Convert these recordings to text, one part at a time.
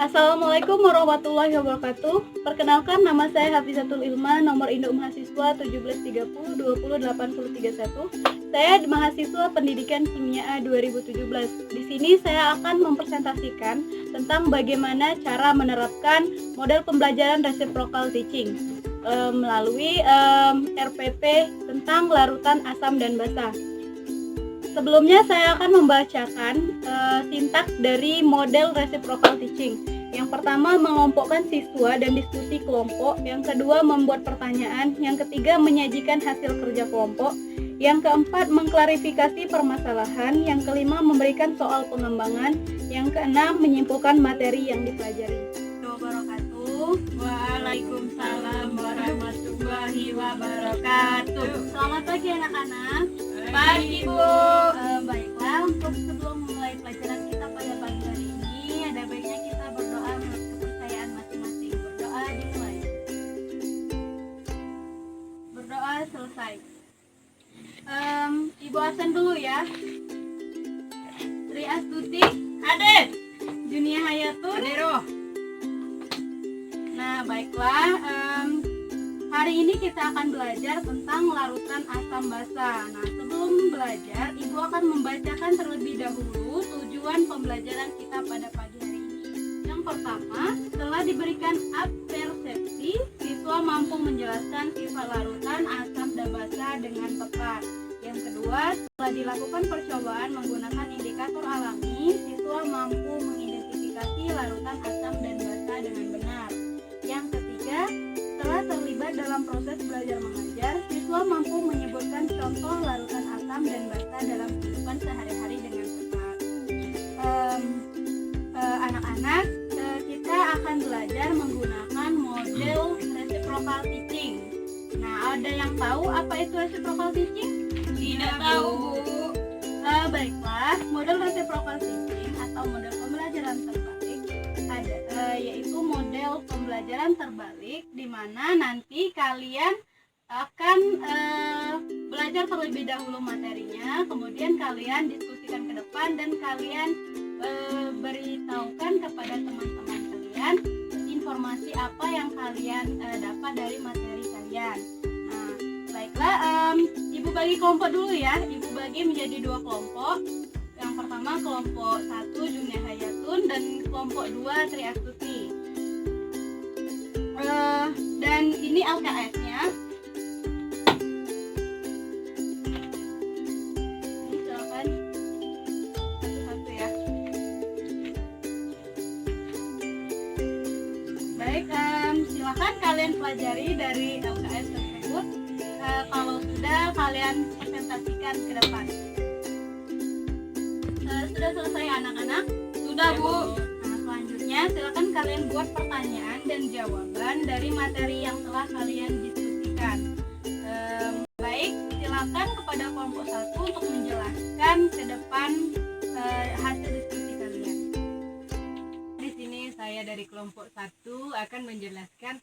Assalamualaikum warahmatullahi wabarakatuh. Perkenalkan, nama saya Hafizatul Ilma, nomor induk mahasiswa 1730 208031. Saya mahasiswa Pendidikan Kimia 2017. Di sini saya akan mempresentasikan tentang bagaimana cara menerapkan model pembelajaran reciprocal teaching melalui RPP tentang larutan asam dan basa. Sebelumnya saya akan membacakan sintaks dari model reciprocal teaching. Yang pertama, mengelompokkan siswa dan diskusi kelompok. Yang kedua, membuat pertanyaan. Yang ketiga, menyajikan hasil kerja kelompok. Yang keempat, mengklarifikasi permasalahan. Yang kelima, memberikan soal pengembangan. Yang keenam, menyimpulkan materi yang dipelajari. Waalaikumsalam warahmatullahi wabarakatuh. Selamat pagi anak-anak. Pagi, Bu. Baiklah, untuk sebelum mulai pelajaran kita pada pagi hari ini, ada baiknya kita berdoa menurut kepercayaan masing-masing. Berdoa dimulai. Berdoa selesai. Ibu absen dulu ya. Sri Astuti, Hadir. Junia Hayatun. Hadiroh. Nah, baiklah. Hari ini kita akan belajar tentang larutan asam basa. Nah, sebelum belajar, Ibu akan membacakan terlebih dahulu tujuan pembelajaran kita pada pagi hari ini. Yang pertama, setelah diberikan persepsi, siswa mampu menjelaskan sifat larutan asam dan basa dengan tepat. Yang kedua, setelah dilakukan percobaan menggunakan indikator alami, siswa mampu mengidentifikasi larutan asam dan basa dengan benar. Yang ketiga, setelah terlibat dalam proses belajar mengajar, siswa mampu menyebutkan contoh larutan asam dan basa dalam kehidupan sehari-hari dengan tepat. Anak-anak, kita akan belajar menggunakan model reciprocal teaching. Nah, ada yang tahu apa itu reciprocal teaching? Tidak tahu, Bu. Baiklah, model reciprocal teaching atau model pembelajaran terbalik yaitu model pembelajaran terbalik di mana nanti kalian akan belajar terlebih dahulu materinya, kemudian kalian diskusikan ke depan dan kalian beritahukan kepada teman-teman kalian informasi apa yang kalian dapat dari materi kalian. Nah, baiklah, Ibu bagi kelompok dulu ya. Ibu bagi menjadi 2 kelompok. Yang pertama kelompok 1 Junia Hayatun dan kelompok 2 Sri Astuti. Dan ini LKS-nya. Ini silakan satu-satu ya. Baik, silakan kalian pelajari dari LKS tersebut. Kalau sudah, kalian presentasikan ke depan. Sudah selesai anak-anak? Sudah, Bu. Nah, selanjutnya silakan kalian buat pertanyaan dan jawaban dari materi yang telah kalian diskusikan. Baik, silakan kepada kelompok 1 untuk menjelaskan ke depan hasil diskusi kalian. Di sini saya dari kelompok 1 akan menjelaskan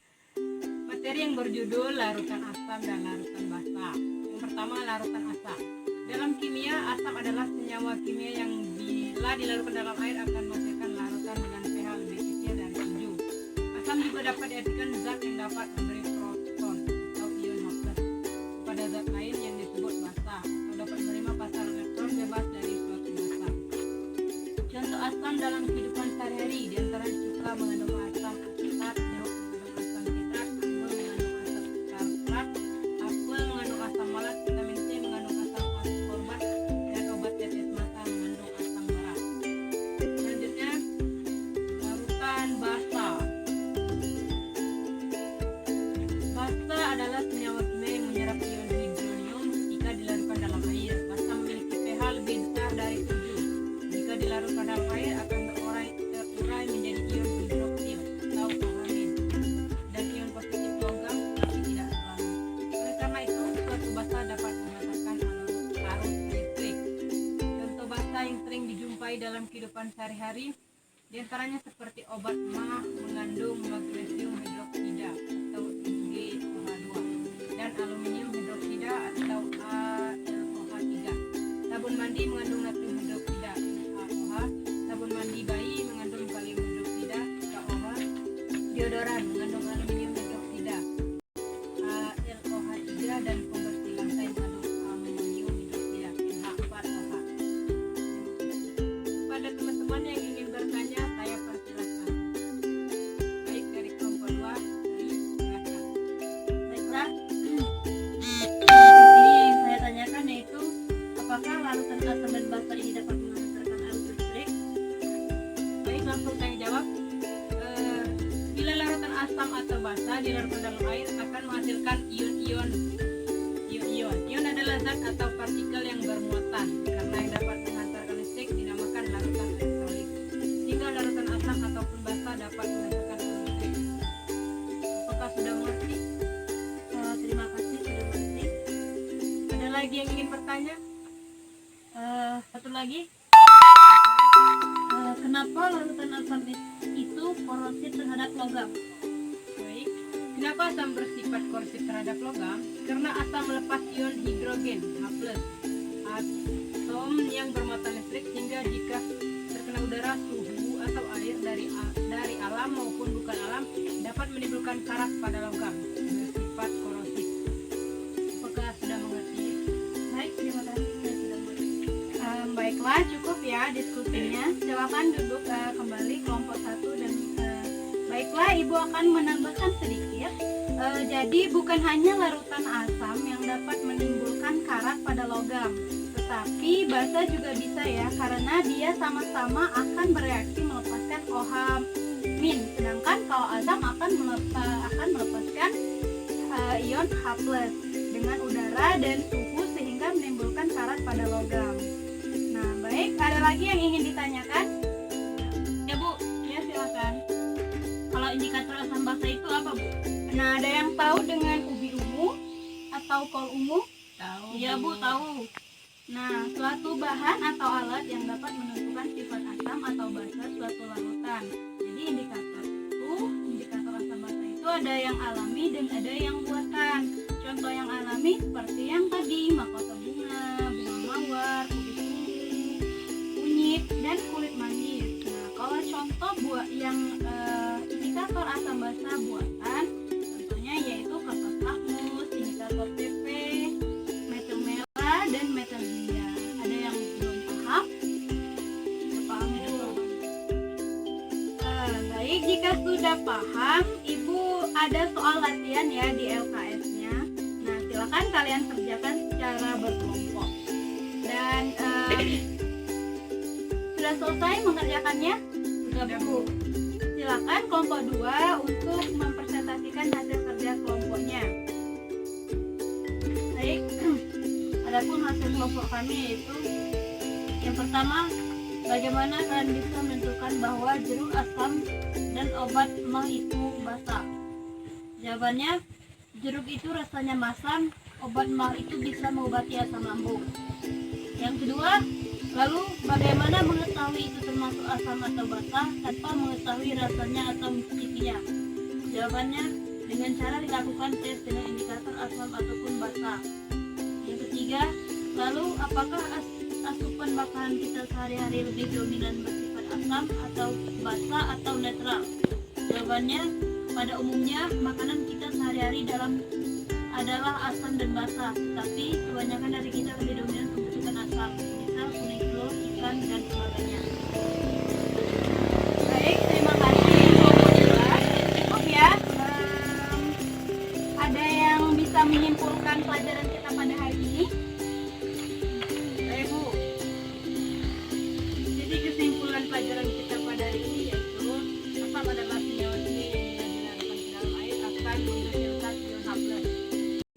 materi yang berjudul larutan asam dan larutan basa. Yang pertama, larutan asam. Dalam kimia, asam adalah senyawa kimia yang bila dilarutkan dalam air akan menghasilkan larutan dengan pH lebih kecil dari 7. Asam juga dapat diartikan zat yang dapat memberi proton atau ion plus kepada zat lain yang disebut basa atau dapat menerima pasaran elektron bebas dari suatu basa. Contoh asam dalam kehidupan sehari-hari diantaranya cuka mengandung asam asetat, jeruk mengandung asam sitrat, anggur mengandung asam tartrat, apel mengandung asam malat, vitamin C mengandung asam ascorbat, dan obat tetes mata mengandung asam berat. Selanjutnya, larutan basa. Basa adalah senyawa kimia yang menyerap ion hidronium jika dilarutkan dalam air. Basa memiliki pH lebih besar dari 7. Jika dilarutkan dalam air akan terurai menjadi ion hidroksil atau kloramin dan ion positif logam, tapi tidak selalu. Oleh karena itu, suatu basa dapat menghasilkan larut listrik. Contoh basa yang sering dijumpai dalam kehidupan sehari-hari diantaranya seperti obat mah mengandung magnesium hidroksida atau MgOH2 dan aluminium hidroksida atau AlOH3. Sabun mandi mengandung natrium hidroksida AOH. Sabun mandi bayi mengandung kalium hidroksida setelah dilarutkan dalam air akan menghasilkan ion-ion. Ion adalah zat atau partikel yang bermuatan karena yang dapat menghantarkan listrik dinamakan larutan elektrolit. Sehingga larutan asam ataupun basa dapat menghasilkan listrik. Apakah sudah mengerti? Terima kasih sudah mengerti. Ada lagi yang ingin bertanya? Satu lagi. Kenapa larutan asam itu korosif terhadap logam? Baik. Kenapa asam bersifat korosif terhadap logam? Karena asam melepas ion hidrogen H+, atom yang bermuatan listrik, sehingga jika terkena udara, suhu atau air dari alam maupun bukan alam dapat menimbulkan karat pada logam bersifat korosif. Apakah sudah mengerti? Baik, terima kasih saya sudah mengerti. Baiklah, cukup ya diskusinya. Silakan duduk kembali kelompok 1 dan baiklah, Ibu akan menambahkan sedikit. Jadi bukan hanya larutan asam yang dapat menimbulkan karat pada logam, tetapi basa juga bisa ya, karena dia sama-sama akan bereaksi melepaskan OH-. Sedangkan kalau asam akan melepaskan ion H+ dengan udara dan suhu sehingga menimbulkan karat pada logam. Nah, baik, ada lagi yang ingin ditanyakan? Ya Bu. Ya, silakan. Kalau indikator asam basa itu apa, Bu? Nah, ada yang tahu dengan ubi ungu atau kol ungu? Tahu. Iya, Bu, tahu. Nah, suatu bahan atau alat yang dapat menentukan sifat asam atau basa suatu larutan. Jadi indikator asam basa itu ada yang alami dan ada yang buatan. Contoh yang alami seperti yang tadi, mahkota bunga, bunga mawar, kubis ungu, kunyit, dan kulit manggis. Nah, kalau contoh yang indikator asam basa buatan, contohnya yaitu kertas lakmus, indikator PP, metil merah, dan metil hijau. Ada yang belum paham? Paham dulu. Baik, jika sudah paham, Ibu ada soal latihan ya di LKS-nya. Nah, silakan kalian kerjakan secara berkelompok. Dan sudah selesai mengerjakannya? Sudah, Bu. Silakan kelompok 2 untuk mempresentasikan hasil kerja kelompoknya. Baik, adapun hasil kelompok kami yaitu yang pertama, bagaimana kalian bisa menentukan bahwa jeruk asam dan obat emah itu basa? Jawabannya, jeruk itu rasanya masam, obat emah itu bisa mengobati asam lambung. Yang kedua, lalu bagaimana mengetahui itu termasuk asam atau basa tanpa mengetahui rasanya atau mencicipinya? Jawabannya, dengan cara dilakukan tes dengan indikator asam ataupun basa. Yang ketiga, lalu apakah asupan makanan kita sehari-hari lebih dominan bersifat asam atau basa atau netral? Jawabannya, pada umumnya makanan kita sehari-hari adalah asam dan basa, tapi kebanyakan dari kita lebih dominan pembentukan asam, misal kuning telur, ikan, dan sebagainya. Baik, terima kasih. Cukup ya. Ada yang bisa menyimpulkan pelajaran kita pada hari ini? Baik, Bu. Jadi kesimpulan pelajaran kita pada hari ini yaitu asam adalah senyawa kimia yang bila dilarutkan ke dalam air akan menghasilkan ion H+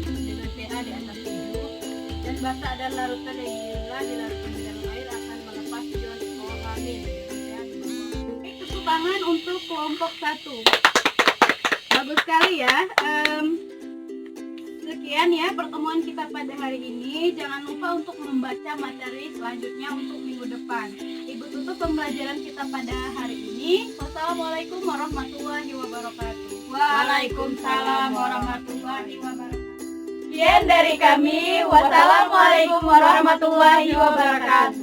dengan pH di atas 7, dan basa adalah larutan yang bila dilarutkan di dalam air akan melepas ion OH- dengan pH di bawah. Tepuk tangan untuk kelompok 1. Bagus sekali ya. Sekian ya pertemuan kita pada hari ini. Jangan lupa untuk membaca materi selanjutnya untuk minggu depan. Ibu tutup pembelajaran kita pada hari ini. Wassalamualaikum warahmatullahi wabarakatuh. Waalaikumsalam warahmatullahi wabarakatuh. Sekian dari kami. Wassalamualaikum warahmatullahi wabarakatuh.